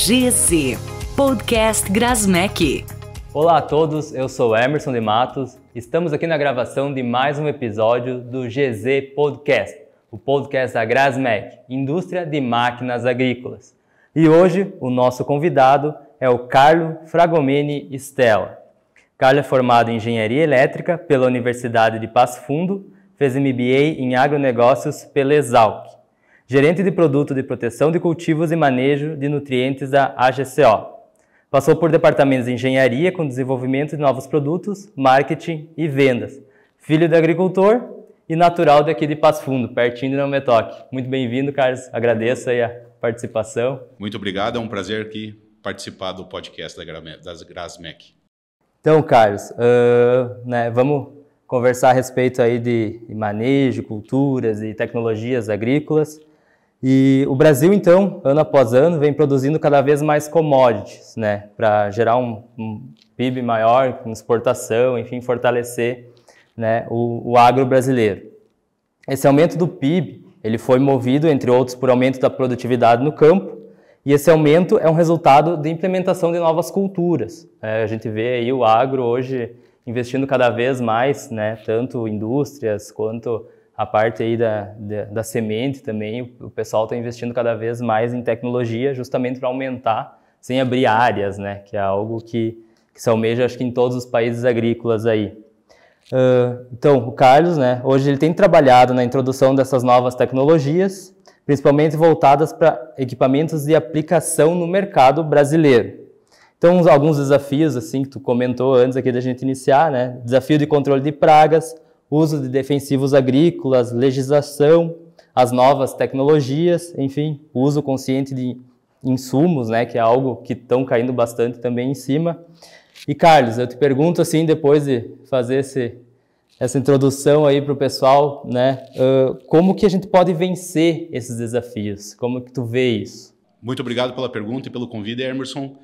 GZ, Podcast Grasmec. Olá a todos, eu sou Emerson de Matos. Estamos aqui na gravação de mais um episódio do GZ Podcast, o podcast da Grasmec, Indústria de Máquinas Agrícolas. E hoje o nosso convidado é o Carlo Fragomeni Stella. Carlo é formado em Engenharia Elétrica pela Universidade de Passo Fundo, fez MBA em Agronegócios pela Exalc. Gerente de produto de proteção de cultivos e manejo de nutrientes da AGCO. Passou por departamentos de engenharia com desenvolvimento de novos produtos, marketing e vendas. Filho de agricultor e natural daqui de Passo Fundo, pertinho de Não Me Toque. Muito bem-vindo, Carlos. Agradeço aí a participação. Muito obrigado, é um prazer aqui participar do podcast das Grasmec. Então, Carlos, vamos conversar a respeito aí de manejo, culturas e tecnologias agrícolas. E o Brasil, então, ano após ano, vem produzindo cada vez mais commodities, né, para gerar um PIB maior, com exportação, enfim, fortalecer, né, o agro brasileiro. Esse aumento do PIB, ele foi movido, entre outros, por aumento da produtividade no campo, e esse aumento é um resultado da implementação de novas culturas. A gente vê aí o agro hoje investindo cada vez mais, né, tanto indústrias quanto a parte aí da semente também. O pessoal está investindo cada vez mais em tecnologia justamente para aumentar, sem abrir áreas, né, que é algo que se almeja, acho que em todos os países agrícolas aí. Então, o Carlos, né, hoje ele tem trabalhado na introdução dessas novas tecnologias, principalmente voltadas para equipamentos de aplicação no mercado brasileiro. Então, alguns desafios, assim, que tu comentou antes aqui da gente iniciar, né? Desafio de controle de pragas, uso de defensivos agrícolas, legislação, as novas tecnologias, enfim, uso consciente de insumos, né? Que é algo que estão caindo bastante também em cima. E, Carlos, eu te pergunto, assim, depois de fazer essa introdução aí para o pessoal, né? Como que a gente pode vencer esses desafios? Como que tu vê isso? Muito obrigado pela pergunta e pelo convite, Emerson.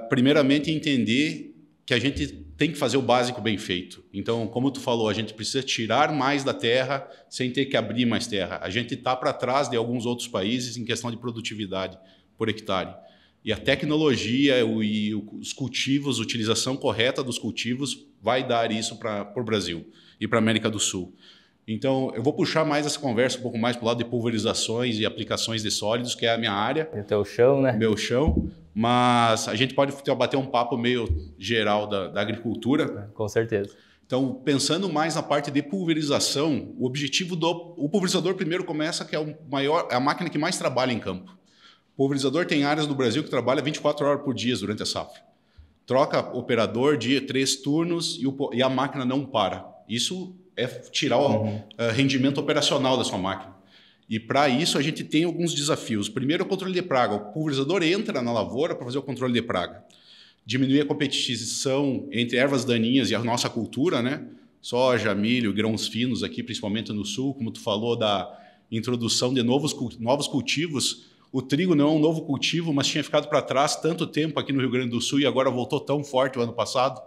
Primeiramente, entender que a gente tem que fazer o básico bem feito. Então, como tu falou, a gente precisa tirar mais da terra sem ter que abrir mais terra. A gente está para trás de alguns outros países em questão de produtividade por hectare. E a tecnologia e os cultivos, a utilização correta dos cultivos vai dar isso para o Brasil e para a América do Sul. Então, eu vou puxar mais essa conversa um pouco mais para o lado de pulverizações e aplicações de sólidos, que é a minha área. O teu chão, né? Meu chão. Mas a gente pode bater um papo meio geral da agricultura. Com certeza. Então, pensando mais na parte de pulverização, o objetivo o pulverizador primeiro começa que é a máquina que mais trabalha em campo. O pulverizador tem áreas do Brasil que trabalha 24 horas por dia durante a safra. Troca operador, 3 turnos e a máquina não para. Isso é tirar o rendimento operacional da sua máquina. E para isso a gente tem alguns desafios. Primeiro, o controle de praga. O pulverizador entra na lavoura para fazer o controle de praga. Diminuir a competição entre ervas daninhas e a nossa cultura, né? Soja, milho, grãos finos aqui, principalmente no sul, como tu falou da introdução de novos cultivos. O trigo não é um novo cultivo, mas tinha ficado para trás tanto tempo aqui no Rio Grande do Sul e agora voltou tão forte o ano passado.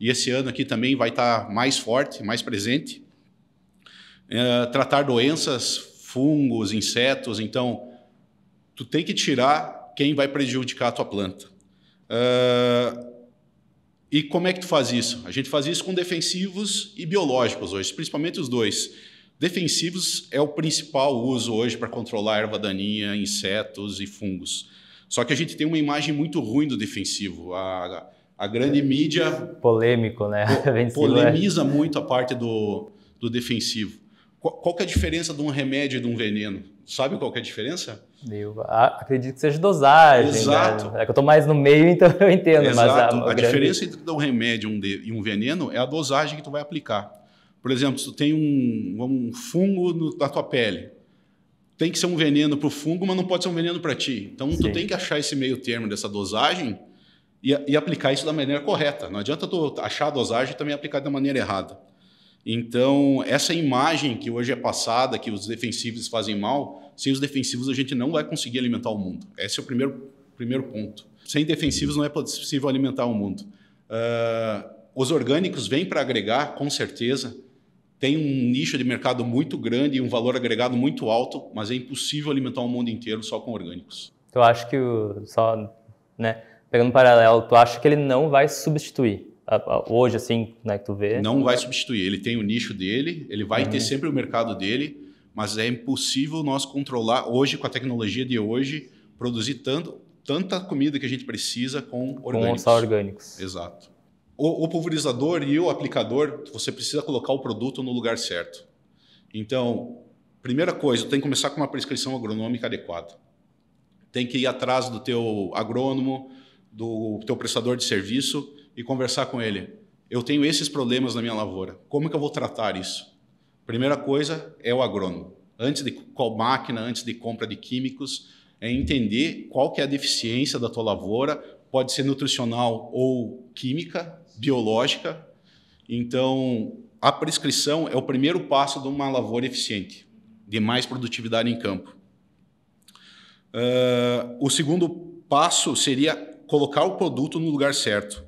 E esse ano aqui também vai estar mais forte, mais presente. Tratar doenças, fungos, insetos. Então, tu tem que tirar quem vai prejudicar a tua planta. E como é que tu faz isso? A gente faz isso com defensivos e biológicos hoje, principalmente os dois. Defensivos é o principal uso hoje para controlar erva daninha, insetos e fungos. Só que a gente tem uma imagem muito ruim do defensivo. A grande mídia... Polêmico, né? Polemiza muito a parte do defensivo. Qual que é a diferença de um remédio e de um veneno? Sabe qual que é a diferença? Eu acredito que seja dosagem. Exato. Né? É que eu estou mais no meio, então eu entendo. Exato. Mas a diferença entre um remédio e um veneno é a dosagem que tu vai aplicar. Por exemplo, se tu tem um fungo na tua pele, tem que ser um veneno para o fungo, mas não pode ser um veneno para ti. Então, tu tem que achar esse meio termo dessa dosagem e aplicar isso da maneira correta. Não adianta tu achar a dosagem e também aplicar da maneira errada. Então, essa imagem que hoje é passada, que os defensivos fazem mal, sem os defensivos a gente não vai conseguir alimentar o mundo. Esse é o primeiro ponto. Sem defensivos não é possível alimentar o mundo. Os orgânicos vêm para agregar, com certeza. Tem um nicho de mercado muito grande e um valor agregado muito alto, mas é impossível alimentar o mundo inteiro só com orgânicos. Eu acho que, só né? Pegando um paralelo, tu acha que ele não vai substituir? Hoje, assim, né, que tu vê? Não vai substituir. Ele tem o nicho dele, ele vai ter sempre o mercado dele, mas é impossível nós controlar hoje, com a tecnologia de hoje, produzir tanta comida que a gente precisa com orgânicos. Com só orgânicos. Exato. O pulverizador e o aplicador, você precisa colocar o produto no lugar certo. Então, primeira coisa, tem que começar com uma prescrição agronômica adequada. Tem que ir atrás do teu agrônomo, do teu prestador de serviço e conversar com ele. Eu tenho esses problemas na minha lavoura. Como que eu vou tratar isso? Primeira coisa é o agrônomo. Antes de qual máquina, antes de compra de químicos, é entender qual que é a deficiência da tua lavoura. Pode ser nutricional ou química, biológica. Então, a prescrição é o primeiro passo de uma lavoura eficiente, de mais produtividade em campo. O segundo passo seria colocar o produto no lugar certo.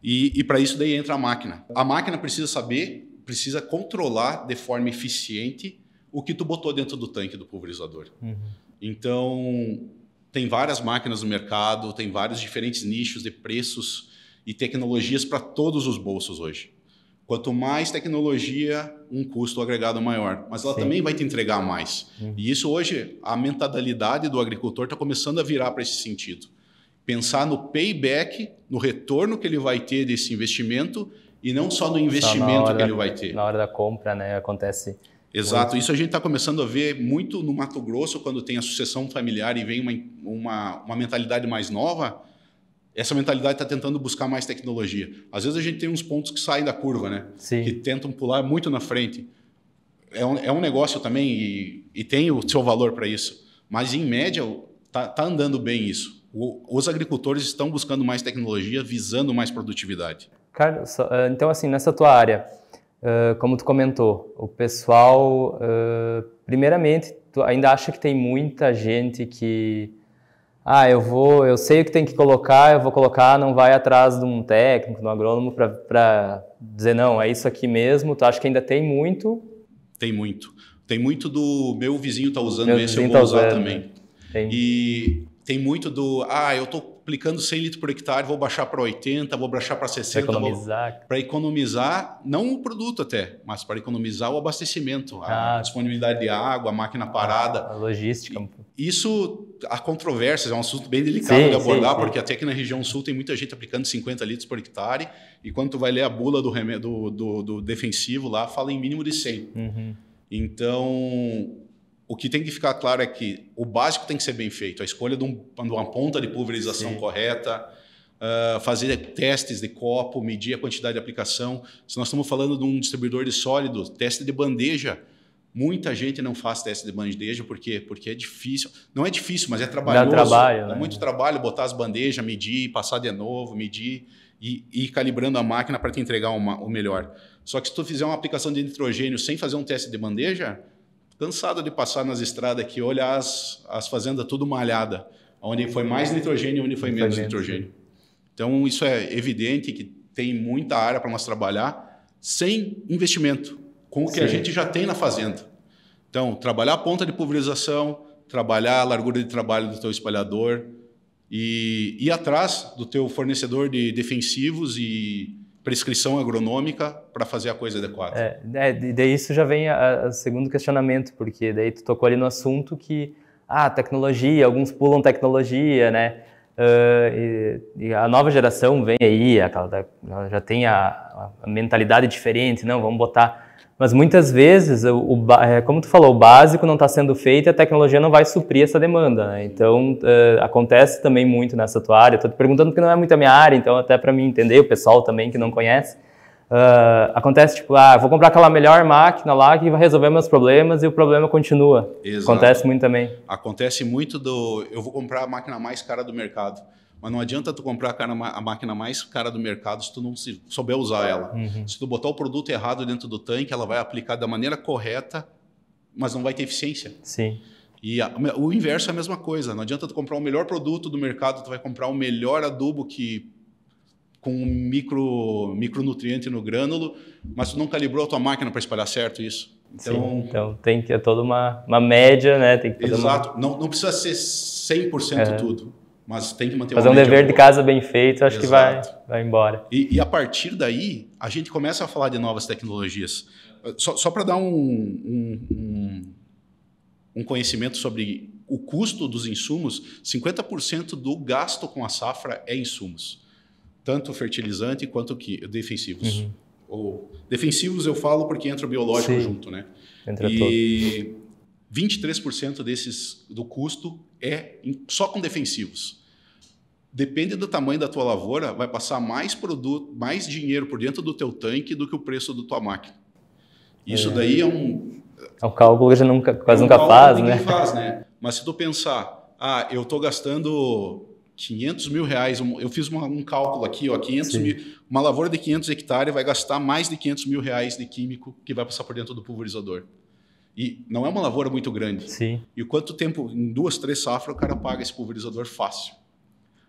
E para isso daí entra a máquina. A máquina precisa saber, precisa controlar de forma eficiente o que tu botou dentro do tanque do pulverizador. Então, tem várias máquinas no mercado, tem vários diferentes nichos de preços e tecnologias para todos os bolsos hoje. Quanto mais tecnologia, um custo agregado maior. Mas ela também vai te entregar mais. E isso hoje, a mentalidade do agricultor está começando a virar para esse sentido. Pensar no payback, no retorno que ele vai ter desse investimento e não só no investimento que ele vai ter. Na hora da compra, né? Acontece. Exato. Isso a gente está começando a ver muito no Mato Grosso, quando tem a sucessão familiar e vem uma mentalidade mais nova. Essa mentalidade está tentando buscar mais tecnologia. Às vezes a gente tem uns pontos que saem da curva, né? Sim. Que tentam pular muito na frente. É um negócio também e tem o seu valor para isso. Mas, em média, tá andando bem isso. Os agricultores estão buscando mais tecnologia, visando mais produtividade. Carlos, então, assim, nessa tua área, como tu comentou, o pessoal, primeiramente, tu ainda acha que tem muita gente que... eu sei o que tem que colocar, eu vou colocar, não vai atrás de um técnico, de um agrônomo para dizer, não, é isso aqui mesmo. Tu acha que ainda tem muito? Tem muito. Tem muito do meu vizinho tá usando esse, eu vou usar também. E tem muito do, eu estou aplicando 100 litros por hectare, vou baixar para 80, vou baixar para 60. Para economizar. Para economizar, não o produto até, mas para economizar o abastecimento, a disponibilidade de água, a máquina parada. A logística. Isso, há controvérsias, é um assunto bem delicado de abordar, porque até aqui na região sul tem muita gente aplicando 50 litros por hectare, e quando tu vai ler a bula do defensivo lá, fala em mínimo de 100. Então, o que tem que ficar claro é que o básico tem que ser bem feito, a escolha de uma ponta de pulverização correta, fazer testes de copo, medir a quantidade de aplicação. Se nós estamos falando de um distribuidor de sólido, teste de bandeja, muita gente não faz teste de bandeja porque é difícil. Não é difícil, mas é trabalhoso. Dá trabalho, né? É muito trabalho botar as bandejas, medir, passar de novo, medir e ir calibrando a máquina para te entregar o melhor. Só que se tu fizer uma aplicação de nitrogênio sem fazer um teste de bandeja, cansado de passar nas estradas aqui, olhar as fazendas tudo malhada, onde foi mais nitrogênio e onde foi menos nitrogênio. Então, isso é evidente que tem muita área para nós trabalhar sem investimento, com o que a gente já tem na fazenda. Então, trabalhar a ponta de pulverização, trabalhar a largura de trabalho do teu espalhador e ir atrás do teu fornecedor de defensivos e prescrição agronômica para fazer a coisa adequada. Daí isso já vem a segundo questionamento, porque daí tu tocou ali no assunto que, tecnologia, alguns pulam tecnologia, né? E a nova geração vem aí, já tem a mentalidade diferente, não, vamos botar... Mas muitas vezes, como tu falou, o básico não está sendo feito e a tecnologia não vai suprir essa demanda, né? Então, acontece também muito nessa tua área. Estou te perguntando porque não é muito a minha área, então até para mim entender, o pessoal também que não conhece. Acontece tipo, vou comprar aquela melhor máquina lá que vai resolver meus problemas e o problema continua. Exato. Acontece muito também. Acontece muito eu vou comprar a máquina mais cara do mercado. Mas não adianta tu comprar a máquina mais cara do mercado se tu não souber usar ela. Se tu botar o produto errado dentro do tanque, ela vai aplicar da maneira correta, mas não vai ter eficiência. Sim. E o inverso é a mesma coisa. Não adianta tu comprar o melhor produto do mercado, tu vai comprar o melhor adubo com um micronutriente no grânulo, mas tu não calibrou a tua máquina para espalhar certo isso. Então tem que ter toda uma média, né? Tem que fazer exato. Não precisa ser 100% tudo. mas tem que manter fazer um dever de casa bem feito, acho que vai embora. E a partir daí, a gente começa a falar de novas tecnologias. Só para dar um conhecimento sobre o custo dos insumos, 50% do gasto com a safra é insumos. Tanto fertilizante quanto defensivos. Ou, defensivos eu falo porque entra o biológico junto, né? E 23% do custo é só com defensivos. Depende do tamanho da tua lavoura, vai passar mais dinheiro por dentro do teu tanque do que o preço da tua máquina. Isso daí é um cálculo que a gente quase nunca faz, né? Faz, né? Mas se tu pensar, eu estou gastando 500 mil reais, eu fiz um cálculo aqui, 500 mil, uma lavoura de 500 hectares vai gastar mais de 500 mil reais de químico que vai passar por dentro do pulverizador. E não é uma lavoura muito grande. Sim. E quanto tempo, em 2, 3 safras, o cara paga esse pulverizador fácil.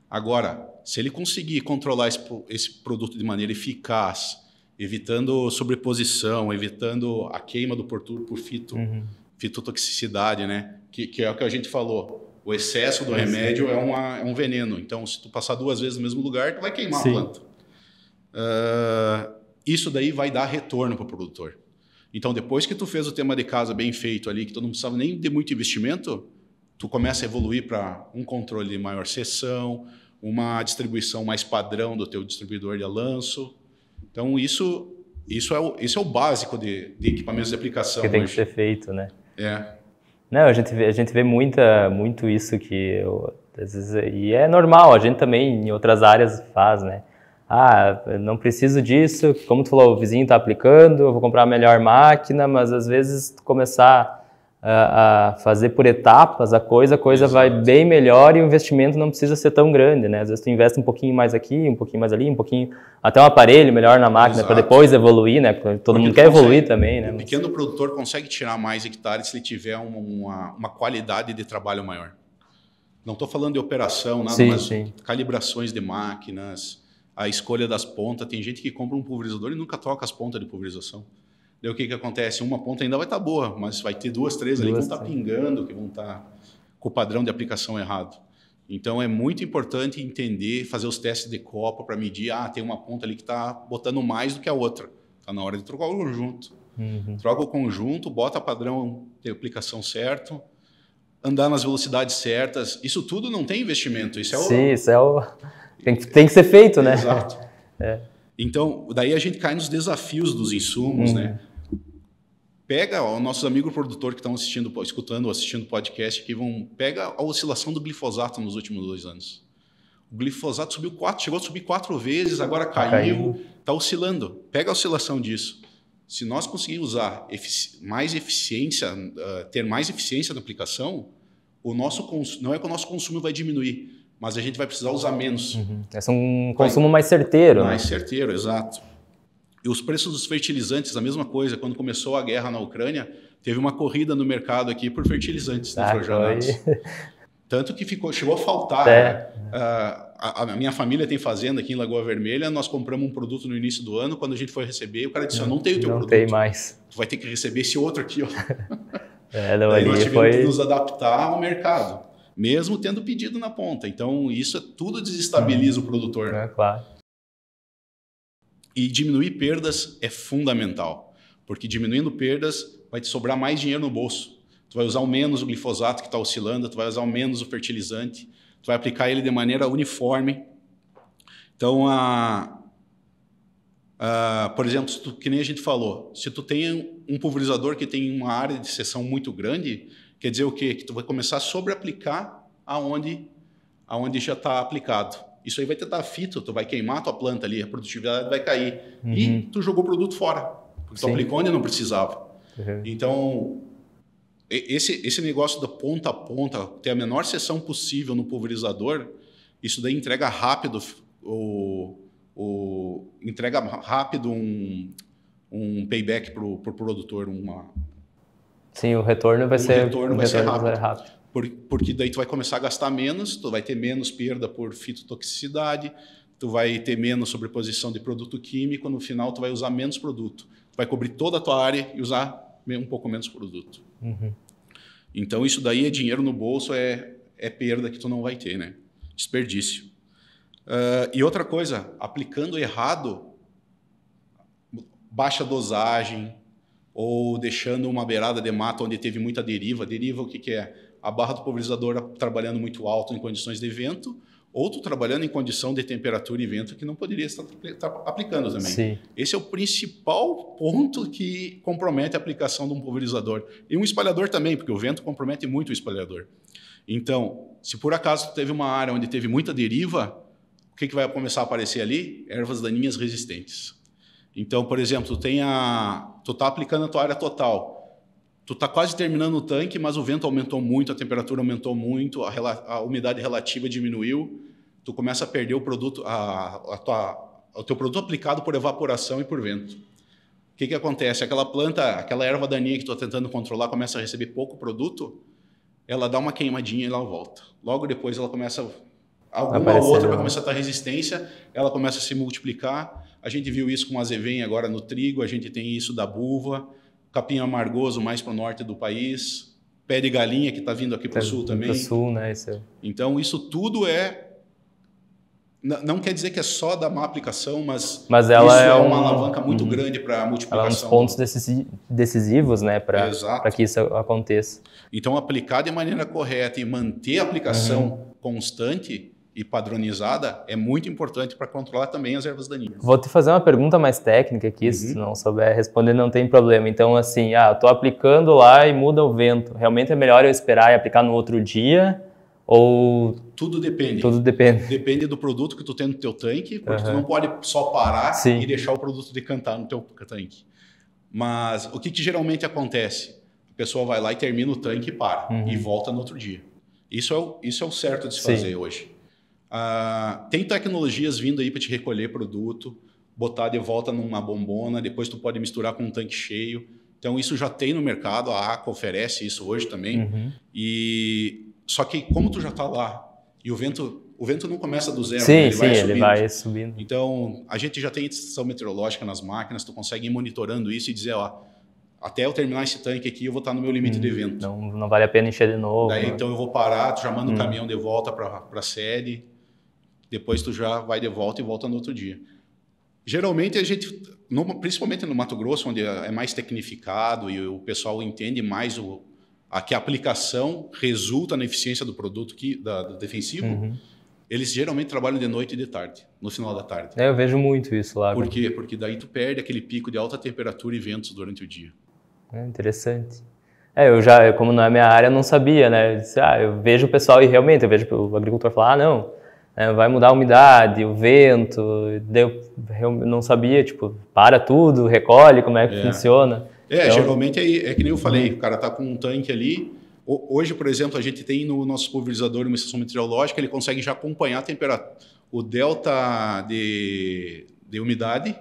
Agora, se ele conseguir controlar esse produto de maneira eficaz, evitando sobreposição, evitando a queima do por fitotoxicidade, né? Que é o que a gente falou. O excesso do remédio é um veneno. Então, se tu passar 2 vezes no mesmo lugar, tu vai queimar a planta. Isso daí vai dar retorno para o produtor. Então, depois que tu fez o tema de casa bem feito ali, que tu não precisava nem de muito investimento, tu começa a evoluir para um controle de maior seção, uma distribuição mais padrão do teu distribuidor de alanço. Então, isso é o básico de equipamentos de aplicação. Que tem que ser feito, né? Não, a gente vê muito isso às vezes, e é normal, a gente também em outras áreas faz, né? Não preciso disso, como tu falou, o vizinho está aplicando, eu vou comprar a melhor máquina, mas às vezes começar a fazer por etapas a coisa vai bem melhor e o investimento não precisa ser tão grande, né? Às vezes tu investe um pouquinho mais aqui, um pouquinho mais ali, até um aparelho melhor na máquina para depois evoluir, né? Todo mundo quer evoluir também, né? O pequeno produtor consegue tirar mais hectares se ele tiver uma qualidade de trabalho maior. Não estou falando de operação, nada, mas calibrações de máquinas, a escolha das pontas. Tem gente que compra um pulverizador e nunca troca as pontas de pulverização. Daí o que acontece? Uma ponta ainda vai estar boa, mas vai ter 2, 3 ali que vão estar pingando, que vão estar com o padrão de aplicação errado. Então é muito importante entender, fazer os testes de copa para medir, tem uma ponta ali que está botando mais do que a outra. Está na hora de trocar o conjunto. Troca o conjunto, bota o padrão de aplicação certo, andar nas velocidades certas. Isso tudo não tem investimento. Isso é tem que ser feito, né? Exato. Então, daí a gente cai nos desafios dos insumos, né? Pega os nossos amigos produtores que estão escutando ou assistindo o podcast, pega a oscilação do glifosato nos últimos 2 anos. O glifosato chegou a subir 4 vezes, agora caiu, está oscilando. Pega a oscilação disso. Se nós conseguirmos usar mais eficiência, ter mais eficiência na aplicação, não é que o nosso consumo vai diminuir, mas a gente vai precisar usar menos. É um consumo mais certeiro. Mais certeiro, exato. E os preços dos fertilizantes, a mesma coisa. Quando começou a guerra na Ucrânia, teve uma corrida no mercado aqui por fertilizantes nitrogenados. Tanto que chegou a faltar. A minha família tem fazenda aqui em Lagoa Vermelha, nós compramos um produto no início do ano, quando a gente foi receber, o cara disse, não tem o teu produto. Não tem mais. Tu vai ter que receber esse outro aqui. Daí nós tivemos que nos adaptar ao mercado, mesmo tendo pedido na ponta. Então, isso tudo desestabiliza o produtor. Claro. E diminuir perdas é fundamental, porque diminuindo perdas vai te sobrar mais dinheiro no bolso. Tu vai usar menos o glifosato que está oscilando, tu vai usar menos o fertilizante, tu vai aplicar ele de maneira uniforme. Então, por exemplo, que nem a gente falou, se tu tem um pulverizador que tem uma área de seção muito grande, quer dizer o quê? Que tu vai começar a sobreaplicar aonde já está aplicado. Isso aí vai tentar fito, tu vai queimar a tua planta ali, a produtividade vai cair. E tu jogou o produto fora, porque tu aplicou onde não precisava. Então, esse negócio da ponta a ponta, ter a menor seção possível no pulverizador, isso daí entrega rápido um payback para o produtor. Sim, o retorno vai ser rápido. Porque daí tu vai começar a gastar menos, tu vai ter menos perda por fitotoxicidade, tu vai ter menos sobreposição de produto químico, no final tu vai usar menos produto. Tu vai cobrir toda a tua área e usar um pouco menos produto. Então isso daí é dinheiro no bolso, é perda que tu não vai ter, né? desperdício. E outra coisa, aplicando errado, baixa dosagem ou deixando uma beirada de mata onde teve muita deriva. Deriva, o que é? A barra do pulverizador trabalhando muito alto em condições de vento, ou tu trabalhando em condição de temperatura e vento que não poderia estar aplicando também. Sim. Esse é o principal ponto que compromete a aplicação de um pulverizador. E um espalhador também, porque o vento compromete muito o espalhador. Então, se por acaso tu teve uma área onde teve muita deriva, o que vai começar a aparecer ali? Ervas daninhas resistentes. Então, por exemplo, tu está aplicando a tua área total. Tu está quase terminando o tanque, mas o vento aumentou muito, a temperatura aumentou muito, a umidade relativa diminuiu. Tu começa a perder o produto, o teu produto aplicado por evaporação e por vento. O que acontece? Aquela planta, aquela erva daninha que tu está tentando controlar, começa a receber pouco produto, ela dá uma queimadinha e ela volta. Logo depois ela começa... Alguma outra vai começar a ter resistência, ela começa a se multiplicar. A gente viu isso com a azevém agora no trigo, a gente tem isso da buva, capim amargoso mais para o norte do país, pé de galinha que está vindo aqui para o sul também. Para o sul, né? Então, isso tudo não quer dizer que é só da má aplicação, mas ela isso é uma alavanca muito grande para a multiplicação. Ela é um dos pontos decisivos, né, para que isso aconteça. Então, aplicar de maneira correta e manter a aplicação constante e padronizada é muito importante para controlar também as ervas daninhas. Vou te fazer uma pergunta mais técnica aqui, se não souber responder não tem problema. Então, assim, eu estou aplicando lá e muda o vento. Realmente é melhor eu esperar e aplicar no outro dia? Ou... Tudo depende. Tudo depende. Depende do produto que tu tem no teu tanque, porque tu não pode só parar e deixar o produto decantar no teu tanque. Mas o que geralmente acontece? A pessoa vai lá e termina o tanque e para, e volta no outro dia. Isso é o certo de se fazer hoje. Tem tecnologias vindo aí para te recolher produto, botar de volta numa bombona, depois tu pode misturar com um tanque cheio. Então isso já tem no mercado, a ACA oferece isso hoje também. Só que como tu já está lá e o vento não começa do zero, ele vai subindo. Então a gente já tem estação meteorológica nas máquinas, tu consegue ir monitorando isso e dizer, até eu terminar esse tanque aqui eu vou estar no meu limite de vento. Não vale a pena encher de novo. Daí então eu vou parar, tu já manda o caminhão de volta para a sede. Depois tu já vai de volta e volta no outro dia. Geralmente a gente, principalmente no Mato Grosso, onde é mais tecnificado e o pessoal entende mais que a aplicação resulta na eficiência do produto do defensivo, eles geralmente trabalham de noite e de tarde, no final da tarde. Eu vejo muito isso lá. Por quê? Porque daí tu perde aquele pico de alta temperatura e ventos durante o dia. Interessante. Como não é minha área, eu não sabia, né? Eu vejo o pessoal e realmente, eu vejo o agricultor falar, vai mudar a umidade, o vento, eu não sabia, para tudo, recolhe, como é que funciona. Então, geralmente é que nem eu falei, o cara tá com um tanque ali, hoje, por exemplo, a gente tem no nosso pulverizador uma estação meteorológica, ele consegue já acompanhar a temperatura, o delta de umidade,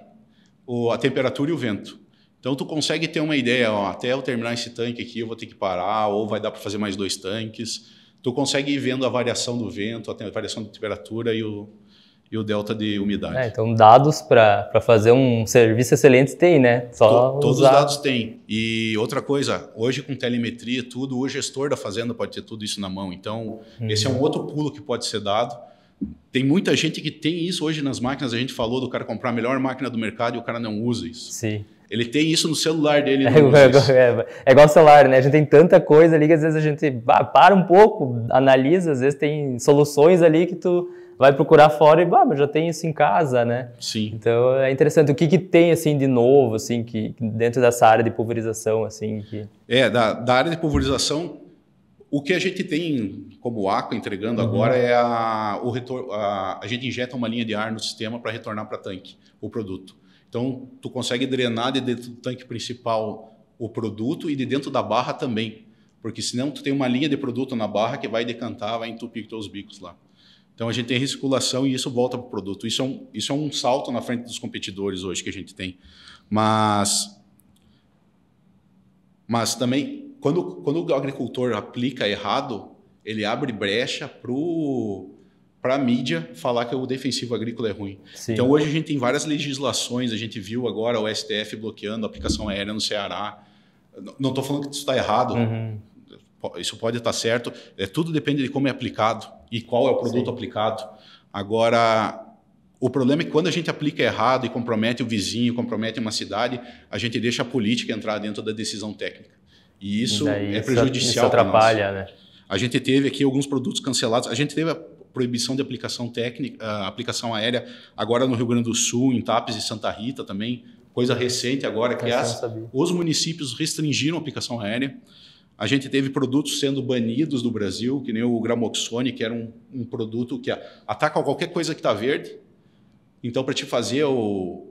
a temperatura e o vento. Então, tu consegue ter uma ideia, até eu terminar esse tanque aqui, eu vou ter que parar, ou vai dar para fazer mais 2 tanques. Tu consegue ir vendo a variação do vento, a variação da temperatura e o delta de umidade. Então, dados para fazer um serviço excelente tem, né? Todos os dados tem. E outra coisa, hoje com telemetria tudo, o gestor da fazenda pode ter tudo isso na mão. Então, esse é um outro pulo que pode ser dado. Tem muita gente que tem isso hoje nas máquinas. A gente falou do cara comprar a melhor máquina do mercado e o cara não usa isso. Sim. Ele tem isso no celular dele. É igual o celular, né? A gente tem tanta coisa ali que às vezes a gente para um pouco, analisa, às vezes tem soluções ali que tu vai procurar fora e mas já tem isso em casa, né? Sim. Então é interessante. O que tem assim de novo, assim, que dentro dessa área de pulverização, assim, da área de pulverização, o que a gente tem como ACA entregando agora é a gente injeta uma linha de ar no sistema para retornar para tanque o produto. Então, tu consegue drenar de dentro do tanque principal o produto e de dentro da barra também. Porque senão tu tem uma linha de produto na barra que vai decantar, vai entupir os teus bicos lá. Então, a gente tem recirculação e isso volta para o produto. Isso é um salto na frente dos competidores hoje que a gente tem. Mas também, quando o agricultor aplica errado, ele abre brecha para a mídia falar que o defensivo agrícola é ruim. Sim. Então, hoje a gente tem várias legislações, a gente viu agora o STF bloqueando a aplicação aérea no Ceará. Não estou falando que isso está errado, isso pode estar certo, tudo depende de como é aplicado. e qual é o produto aplicado. Agora, o problema é que quando a gente aplica errado e compromete o vizinho, compromete uma cidade, a gente deixa a política entrar dentro da decisão técnica. E isso é prejudicial para nós. Atrapalha, né? A gente teve aqui alguns produtos cancelados. A gente teve a proibição de aplicação técnica, a aplicação aérea, agora no Rio Grande do Sul, em Tapes e Santa Rita também. Coisa recente agora, que os municípios restringiram a aplicação aérea. A gente teve produtos sendo banidos do Brasil, que nem o Gramoxone, que era um produto que ataca qualquer coisa que está verde. Então, para te fazer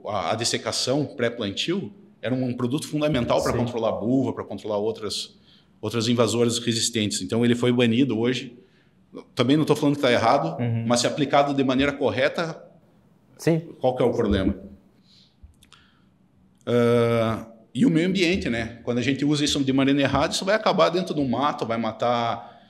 a dessecação pré-plantio, era um produto fundamental para controlar a buva, para controlar outras invasoras resistentes. Então, ele foi banido hoje. Também não estou falando que está errado, mas se aplicado de maneira correta, qual que é o problema? E o meio ambiente, né? Quando a gente usa isso de maneira errada, isso vai acabar dentro do mato, vai matar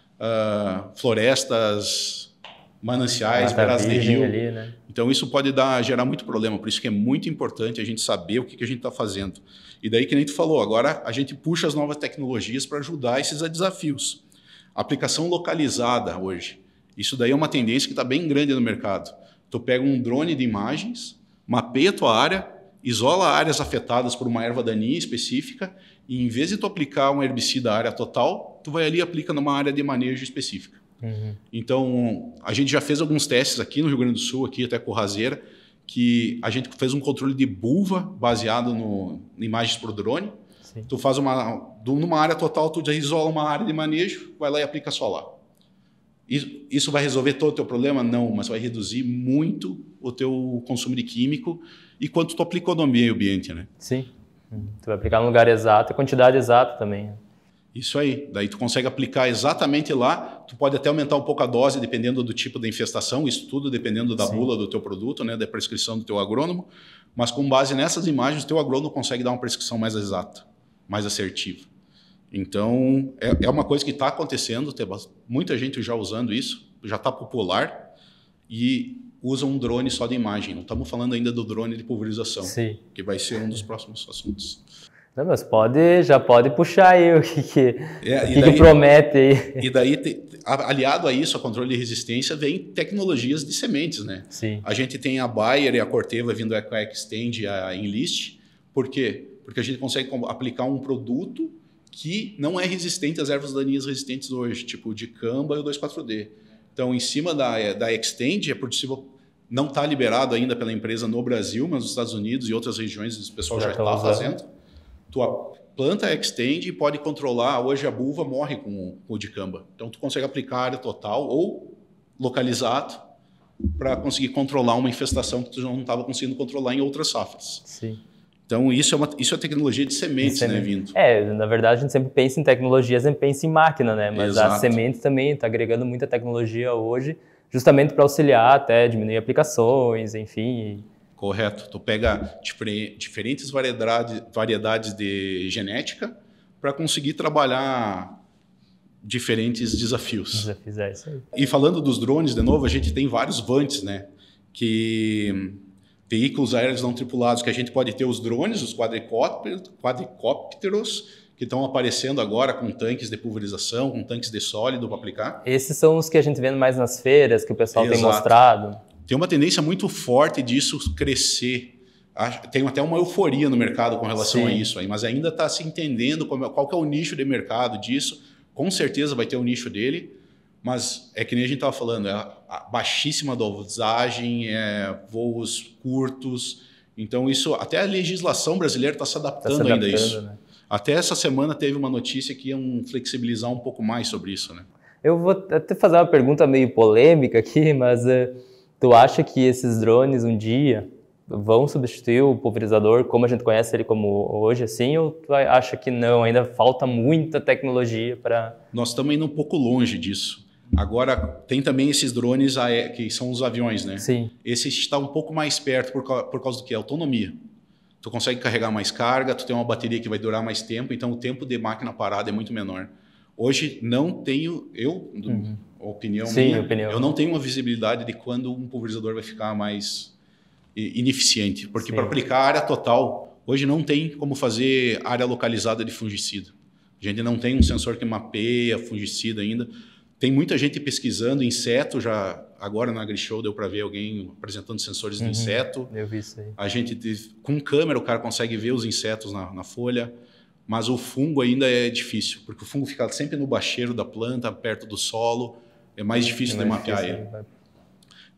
florestas, mananciais, beiras de rio. Ali, né? Então isso pode gerar muito problema, por isso que é muito importante a gente saber o que a gente está fazendo. E daí, que nem tu falou, agora a gente puxa as novas tecnologias para ajudar esses desafios. Aplicação localizada hoje, isso daí é uma tendência que está bem grande no mercado. Tu pega um drone de imagens, mapeia a tua área, isola áreas afetadas por uma erva daninha específica e, em vez de tu aplicar um herbicida à área total, tu vai ali e aplica numa área de manejo específica. Então, a gente já fez alguns testes aqui no Rio Grande do Sul, aqui até com Razeira, que a gente fez um controle de buva baseado em imagens por drone. Tu faz numa área total, tu já isola uma área de manejo, vai lá e aplica só lá. Isso vai resolver todo o teu problema? Não, mas vai reduzir muito o teu consumo de químico e quanto tu aplicou no meio ambiente, né? Sim. Tu vai aplicar no lugar exato e quantidade exata também. Isso aí. Daí tu consegue aplicar exatamente lá. Tu pode até aumentar um pouco a dose dependendo do tipo da infestação, isso tudo dependendo da bula do teu produto, né, da prescrição do teu agrônomo. Mas com base nessas imagens, o teu agrônomo consegue dar uma prescrição mais exata, mais assertiva. Então, é uma coisa que está acontecendo, tem muita gente já usando isso, já está popular e usa um drone só de imagem. Não estamos falando ainda do drone de pulverização, que vai ser um dos próximos assuntos. Não, mas já pode puxar aí o que promete aí. E daí, aliado a isso, a controle de resistência, vem tecnologias de sementes, né? A gente tem a Bayer e a Corteva vindo com a Extend e a Enlist. Por quê? Porque a gente consegue aplicar um produto que não é resistente às ervas daninhas resistentes hoje, tipo o dicamba e o 2,4-D. Então, em cima da Extend, é possível, não está liberado ainda pela empresa no Brasil, mas nos Estados Unidos e outras regiões o pessoal já está fazendo. Tu planta a Extend e pode controlar. Hoje a buva morre com o dicamba. Então, tu consegue aplicar a área total ou localizado para conseguir controlar uma infestação que tu não estava conseguindo controlar em outras safras. Então, isso é tecnologia de sementes, né, Vinto? Na verdade, a gente sempre pensa em tecnologia, sempre pensa em máquina, né? Mas a semente também está agregando muita tecnologia hoje, justamente para auxiliar até diminuir aplicações, enfim. Correto. Tu pega diferentes variedades de genética para conseguir trabalhar diferentes desafios. É isso aí. E falando dos drones, de novo, a gente tem vários VANTs, né? Veículos aéreos não tripulados, que a gente pode ter os drones, os quadricópteros, que estão aparecendo agora com tanques de pulverização, com tanques de sólido para aplicar. Esses são os que a gente vê mais nas feiras, que o pessoal tem mostrado. Tem uma tendência muito forte disso crescer. Tem até uma euforia no mercado com relação a isso, aí, mas ainda está se entendendo qual que é o nicho de mercado disso. Com certeza vai ter um nicho dele, mas é que nem a gente estava falando, a baixíssima dosagem, voos curtos. Então, isso, até a legislação brasileira está se adaptando ainda a isso. Né? Até essa semana teve uma notícia que iam flexibilizar um pouco mais sobre isso. Né? Eu vou até fazer uma pergunta meio polêmica aqui, mas tu acha que esses drones um dia vão substituir o pulverizador como a gente conhece ele como hoje, assim, ou tu acha que não, ainda falta muita tecnologia para... Nós estamos indo um pouco longe disso. Agora, tem também esses drones que são os aviões, né? Sim. Esse está um pouco mais perto por causa do que? Autonomia. Tu consegue carregar mais carga, tu tem uma bateria que vai durar mais tempo, então o tempo de máquina parada é muito menor. Hoje, não tenho, opinião minha, eu não tenho uma visibilidade de quando um pulverizador vai ficar mais ineficiente, porque para aplicar a área total, hoje não tem como fazer área localizada de fungicida. A gente não tem um sensor que mapeia fungicida ainda. Tem muita gente pesquisando inseto, já agora na AgriShow deu para ver alguém apresentando sensores de inseto. Eu vi isso aí. A gente, com câmera, o cara consegue ver os insetos na folha, mas o fungo ainda é difícil, porque o fungo fica sempre no bacheiro da planta, perto do solo, é mais difícil de mapear ele.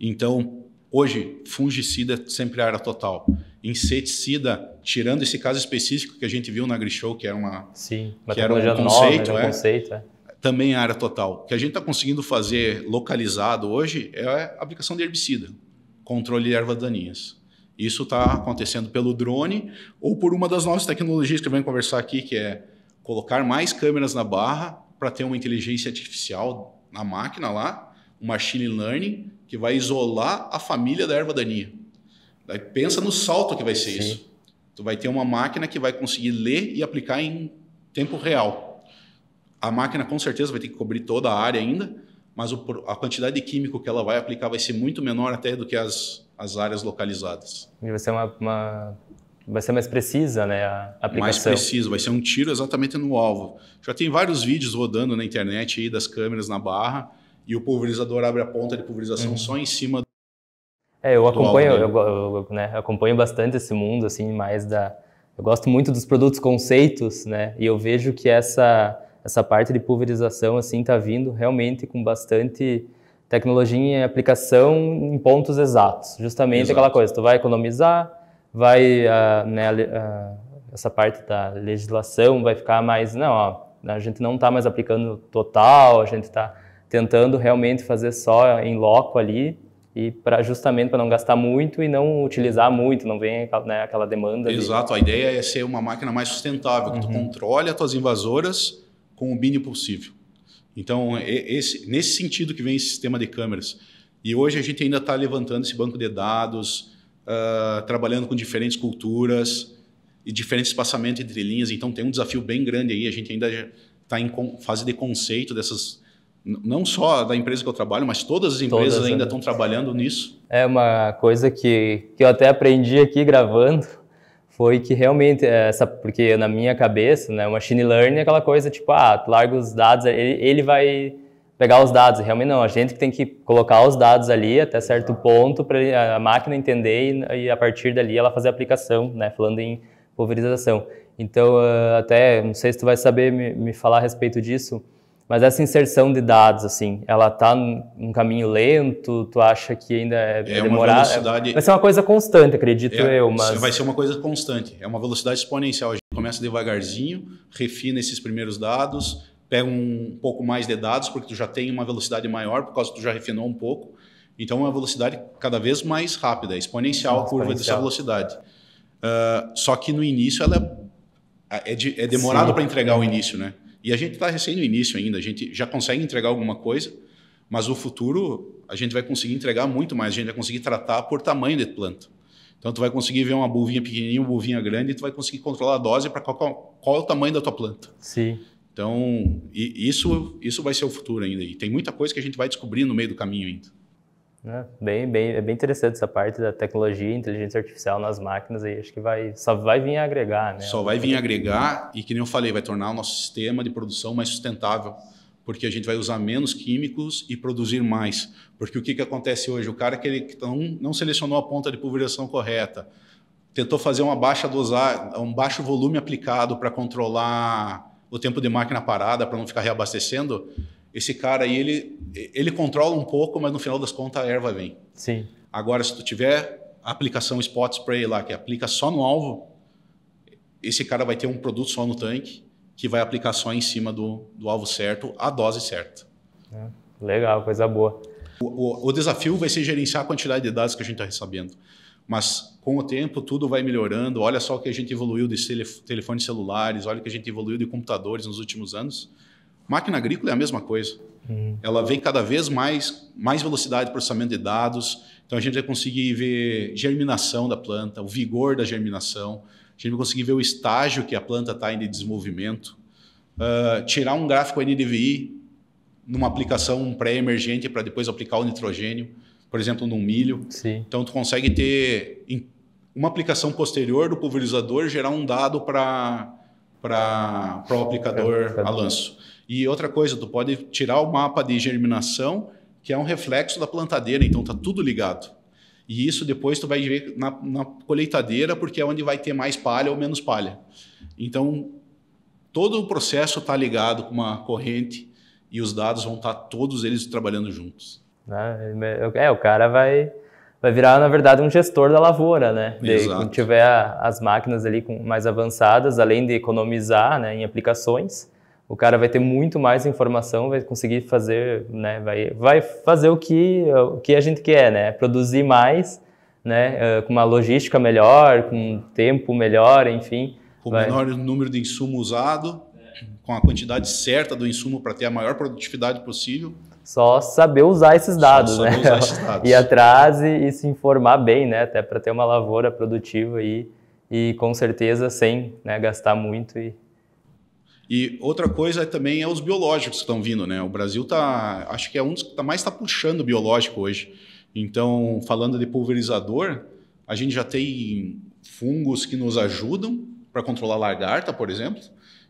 Então, hoje, fungicida é sempre área total. Inseticida, tirando esse caso específico que a gente viu na AgriShow, que era uma que era um conceito, também é área total. O que a gente está conseguindo fazer localizado hoje é a aplicação de herbicida, controle de ervas daninhas. Isso está acontecendo pelo drone ou por uma das novas tecnologias que eu venho conversar aqui, que é colocar mais câmeras na barra para ter uma inteligência artificial na máquina lá, um machine learning, que vai isolar a família da erva daninha. Daí pensa no salto que vai ser isso. Tu vai ter uma máquina que vai conseguir ler e aplicar em tempo real. A máquina com certeza vai ter que cobrir toda a área ainda, mas a quantidade de químico que ela vai aplicar vai ser muito menor até do que as áreas localizadas. E vai ser vai ser mais precisa, né, a aplicação. Mais preciso, vai ser um tiro exatamente no alvo. Já tem vários vídeos rodando na internet aí das câmeras na barra e o pulverizador abre a ponta de pulverização só em cima eu acompanho, eu acompanho bastante esse mundo, assim, eu gosto muito dos produtos conceitos, né, e eu vejo que essa parte de pulverização, assim, está vindo realmente com bastante tecnologia em aplicação em pontos exatos. Justamente aquela coisa, tu vai economizar, essa parte da legislação vai ficar mais, a gente não está mais aplicando total, a gente está tentando realmente fazer só em loco ali, e justamente para não gastar muito e não utilizar muito, não vem aquela demanda. Exato, a ideia é ser uma máquina mais sustentável, que tu controle as tuas invasoras com o mínimo possível. Então, nesse sentido que vem esse sistema de câmeras. E hoje a gente ainda está levantando esse banco de dados, trabalhando com diferentes culturas e diferentes espaçamentos entre linhas. Então, tem um desafio bem grande aí. A gente ainda está em fase de conceito dessas, não só da empresa que eu trabalho, mas todas as empresas ainda estão trabalhando nisso. É uma coisa que eu até aprendi aqui gravando, foi que realmente, porque na minha cabeça, né, o machine learning é aquela coisa tipo, tu larga os dados, ele vai pegar os dados. Realmente não, a gente que tem que colocar os dados ali até certo ponto para a máquina entender e a partir dali ela fazer a aplicação, né, falando em pulverização. Então, até, não sei se tu vai saber me falar a respeito disso, mas essa inserção de dados, assim, ela está num caminho lento? Tu acha que ainda é demorado? Vai ser uma coisa constante, acredito eu. Mas vai ser uma coisa constante. É uma velocidade exponencial. A gente começa devagarzinho, refina esses primeiros dados, pega um pouco mais de dados, porque tu já tem uma velocidade maior, por causa que tu já refinou um pouco. Então, é uma velocidade cada vez mais rápida, exponencial a curva dessa velocidade. Só que no início ela é demorado para entregar o início, né? E a gente está recém no início ainda, a gente já consegue entregar alguma coisa, mas o futuro a gente vai conseguir entregar muito mais, a gente vai conseguir tratar por tamanho de planta. Então tu vai conseguir ver uma bulvinha pequenininha, uma bulvinha grande, e tu vai conseguir controlar a dose para qual é o tamanho da tua planta. Sim. Então isso vai ser o futuro ainda, e tem muita coisa que a gente vai descobrir no meio do caminho ainda. É bem interessante essa parte da tecnologia, inteligência artificial nas máquinas, aí acho que só vai vir a agregar, né? Só vai vir a agregar e, que nem eu falei, vai tornar o nosso sistema de produção mais sustentável, porque a gente vai usar menos químicos e produzir mais. Porque o que acontece hoje? O cara que não selecionou a ponta de pulverização correta, tentou fazer uma baixa dosagem, um baixo volume aplicado para controlar o tempo de máquina parada, para não ficar reabastecendo. Esse cara aí, ele controla um pouco, mas no final das contas a erva vem. Sim. Agora, se tu tiver a aplicação Spot Spray lá, que aplica só no alvo, esse cara vai ter um produto só no tanque, que vai aplicar só em cima do alvo certo, a dose certa. Legal, coisa boa. O desafio vai ser gerenciar a quantidade de dados que a gente está recebendo. Mas, com o tempo, tudo vai melhorando. Olha só o que a gente evoluiu de telefones celulares, olha o que a gente evoluiu de computadores nos últimos anos. Máquina agrícola é a mesma coisa. Ela vem cada vez mais velocidade de processamento de dados. Então, a gente vai conseguir ver germinação da planta, o vigor da germinação. A gente vai conseguir ver o estágio que a planta está em desenvolvimento. Tirar um gráfico NDVI numa aplicação pré-emergente para depois aplicar o nitrogênio, por exemplo, num milho. Sim. Então, tu consegue ter uma aplicação posterior do pulverizador, gerar um dado para para o aplicador a lanço. E outra coisa, tu pode tirar o mapa de germinação, que é um reflexo da plantadeira, então está tudo ligado. E isso depois tu vai ver na colheitadeira, porque é onde vai ter mais palha ou menos palha. Então, todo o processo está ligado com uma corrente e os dados vão estar todos eles trabalhando juntos. O cara vai virar, na verdade, um gestor da lavoura, né? Quando tiver as máquinas ali mais avançadas, além de economizar, né, em aplicações, o cara vai ter muito mais informação, vai conseguir fazer, né, vai fazer o que a gente quer, né? Produzir mais, né, com uma logística melhor, com um tempo melhor, enfim. Com o menor número de insumo usado, com a quantidade certa do insumo para ter a maior produtividade possível. Só saber usar esses dados, né? Ir atrás e se informar bem, né? Até para ter uma lavoura produtiva e com certeza sem, né, gastar muito. E outra coisa também é os biológicos que estão vindo, né? O Brasil acho que é um dos que mais está puxando o biológico hoje. Então, falando de pulverizador, a gente já tem fungos que nos ajudam para controlar lagarta, por exemplo.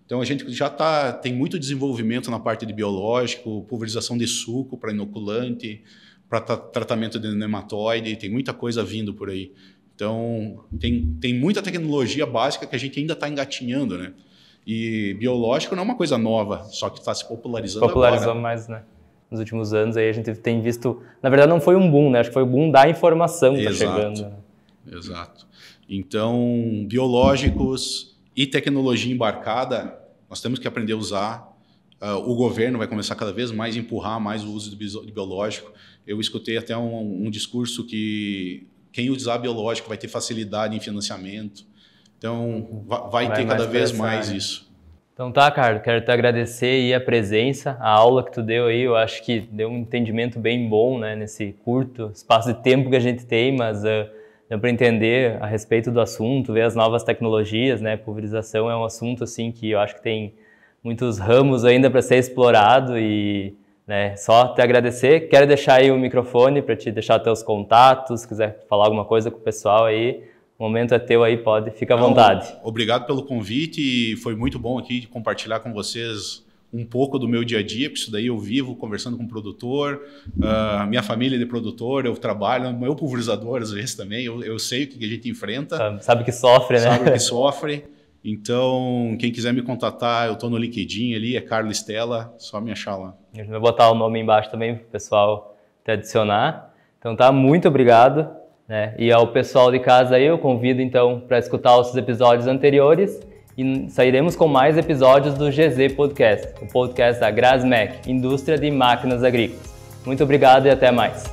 Então, a gente já tem muito desenvolvimento na parte de biológico, pulverização de suco para inoculante, para tratamento de nematóide, tem muita coisa vindo por aí. Então, tem muita tecnologia básica que a gente ainda está engatinhando, né? E biológico não é uma coisa nova, só que está se popularizando agora. Popularizou mais, né? Nos últimos anos aí a gente tem visto... Na verdade não foi um boom, né? Acho que foi o boom da informação que está chegando. Exato. Então, biológicos e tecnologia embarcada, nós temos que aprender a usar. O governo vai começar cada vez mais a empurrar mais o uso de biológico. Eu escutei até um discurso que quem usar biológico vai ter facilidade em financiamento. Então, vai ter cada vez mais isso. Então tá, Carlos, quero te agradecer aí a presença, a aula que tu deu aí, eu acho que deu um entendimento bem bom, né, nesse curto espaço de tempo que a gente tem, mas deu para entender a respeito do assunto, ver as novas tecnologias, né, pulverização é um assunto assim que eu acho que tem muitos ramos ainda para ser explorado e, né, só te agradecer. Quero deixar aí o microfone para te deixar teus contatos, se quiser falar alguma coisa com o pessoal aí. O momento é teu aí, fica à vontade. Obrigado pelo convite e foi muito bom aqui compartilhar com vocês um pouco do meu dia a dia, porque isso daí eu vivo conversando com o produtor, minha família é de produtor, eu trabalho no meu pulverizador às vezes também, eu sei o que a gente enfrenta. Sabe que sofre, né? Sabe que sofre. Então, quem quiser me contatar, eu estou no LinkedIn ali, é Carlos Stella, só me achar lá. A gente vai botar o nome embaixo também para o pessoal te adicionar. Então tá, muito obrigado. Né? E ao pessoal de casa aí, eu convido então para escutar os episódios anteriores e sairemos com mais episódios do GZ Podcast, o podcast da Grasmec, Indústria de Máquinas Agrícolas. Muito obrigado e até mais.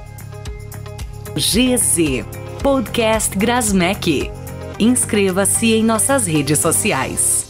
GZ Podcast Grasmec. Inscreva-se em nossas redes sociais.